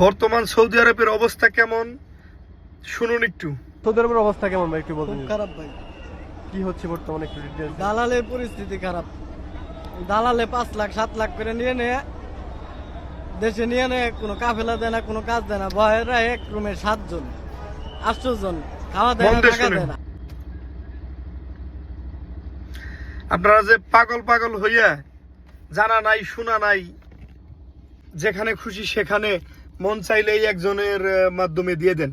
বর্তমান সৌদি আরবের অবস্থা কেমন শুনুন একটু। সৌদি আরবের অবস্থা কেমন ভাই একটু বলবেন? খুব খারাপ ভাই। কি হচ্ছে বর্তমানে একটু ডিটেইলস? দালালের পরিস্থিতি খারাপ। দালালে 5 লাখ 7 লাখ করে নিয়ে নেয়, দেশে নিয়ে নেয়, কোনো কাফেলা দেয় না, কোনো কাজ দেয় না। বয়েরা এক রুমে 7 জন 8 জন, খাওয়া দেয় না, মন দিয়ে টাকা শুনেন। দেয় না। আপনারা যে পাগল পাগল হইয়া জানা নাই শোনা নাই যেখানে খুশি সেখানে মন চাইলেই একজনের মাধ্যমে দিয়ে দেন,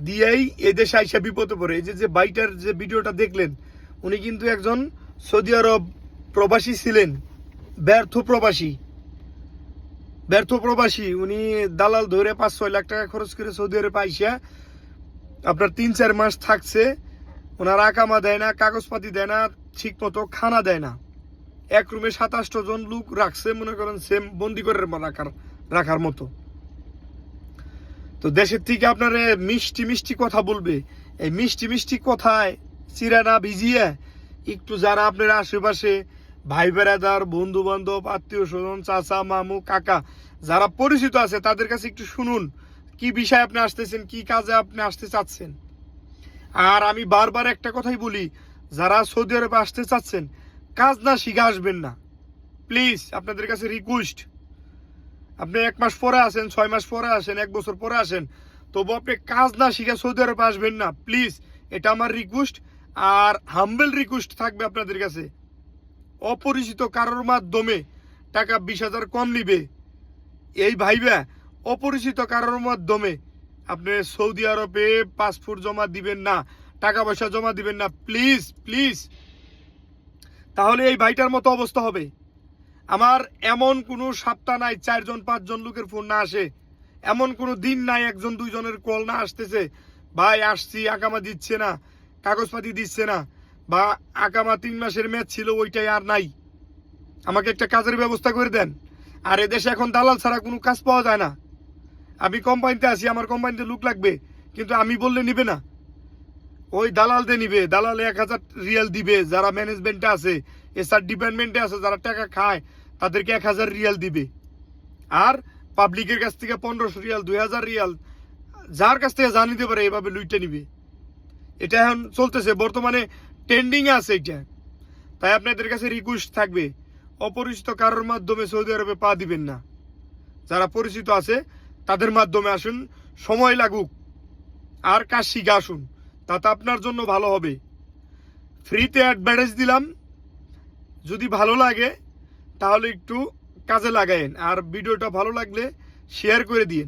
দিয়েই এদেশে আইসা বিপদে পড়ে। এই যে বাইটার যে ভিডিওটা দেখলেন, উনি কিন্তু একজন সৌদি আরব প্রবাসী ছিলেন, ব্যর্থ প্রবাসী। উনি দালাল ধরে 5-6 লাখ টাকা খরচ করে সৌদি আরবে আইসা আপনার 3-4 মাস থাকছে। ওনার আকামা দেয় না, কাগজপাতি দেয় না, ঠিক মতো খানা দেয় না। এক রুমে 27 জন লোক রাখছে, মনে করেন সেম বন্দি করে রাখার মতো। তো দেশের থেকে আপনারা মিষ্টি মিষ্টি কথা বলবে, এই মিষ্টি মিষ্টি কথায় চিরা না ভিজিয়ে একটু যারা আপনার আশেপাশে ভাই বেড়াদার, বন্ধু বান্ধব, আত্মীয় স্বজন, চাচা মামু কাকা যারা পরিচিত আছে তাদের কাছে একটু শুনুন কি বিষয়ে আপনি আসতেছেন, কি কাজে আপনি আসতে চাচ্ছেন। আর আমি বারবার একটা কথাই বলি, যারা সৌদি আরবে আসতে চাচ্ছেন কাজ না শিখে আসবেন না, প্লিজ আপনাদের কাছে রিকোয়েস্ট। আপনি 1 মাস পরে আসেন, 6 মাস পরে আসেন, 1 বছর পরে আসেন, তবু আপনি কাজ না শিখে সৌদি আরবে আসবেন না, প্লিজ। এটা আমার রিকোয়েস্ট আর হাম্বেল রিকোয়েস্ট থাকবে আপনাদের কাছে। অপরিচিত কারোর মাধ্যমে টাকা 20,000 কম নিবে এই ভাইবা অপরিচিত কারোর মাধ্যমে আপনি সৌদি আরবে পাসপোর্ট জমা দিবেন না, টাকা পয়সা জমা দিবেন না, প্লিজ প্লিজ। তাহলে এই ভাইটার মতো অবস্থা হবে। আমার এমন কোনো সপ্তাহ নাই 4 জন 5 জন লোকের ফোন না আসে, এমন কোনো দিন নাই 1 জন 2 জনের কল না আসতেছে, ভাই আসছি আকামা দিচ্ছে না, কাগজপাতি দিচ্ছে না, বা আকামা 3 মাসের ম্যাচ ছিল ওইটাই আর নাই, আমাকে একটা কাজের ব্যবস্থা করে দেন। আর এদেশে এখন দালাল ছাড়া কোনো কাজ পাওয়া যায় না। আমি কোম্পানিতে আছি, আমার কোম্পানিতে লোক লাগবে, কিন্তু আমি বললে নিবে না, ওই দালালদের নিবে। দালালে 1000 রিয়াল দিবে, যারা ম্যানেজমেন্টে আছে, এসআর ডিপার্টমেন্টে আছে, যারা টাকা খায় তাদেরকে 1000 রিয়াল দিবে। আর পাবলিকের কাছ থেকে 1500 রিয়াল, 2000 রিয়াল, যার কাছ থেকে যা নিতে পারে এভাবে লুইটা নিবে। এটা এখন চলতেছে, বর্তমানে ট্রেন্ডিং আছে এটা। তাই আপনাদের কাছে রিকোয়েস্ট থাকবে, অপরিচিত কারোর মাধ্যমে সৌদি আরবে পা দিবেন না। যারা পরিচিত আছে তাদের মাধ্যমে আসুন, সময় লাগুক, আর কাজ শিখে আসুন, তাতে আপনার জন্য ভালো হবে। ফ্রিতে অ্যাডভার্টাইজ দিলাম, যদি ভালো লাগে তাহলে একটু কাজে লাগায়েন, আর ভিডিওটা ভালো লাগলে শেয়ার করে দিন।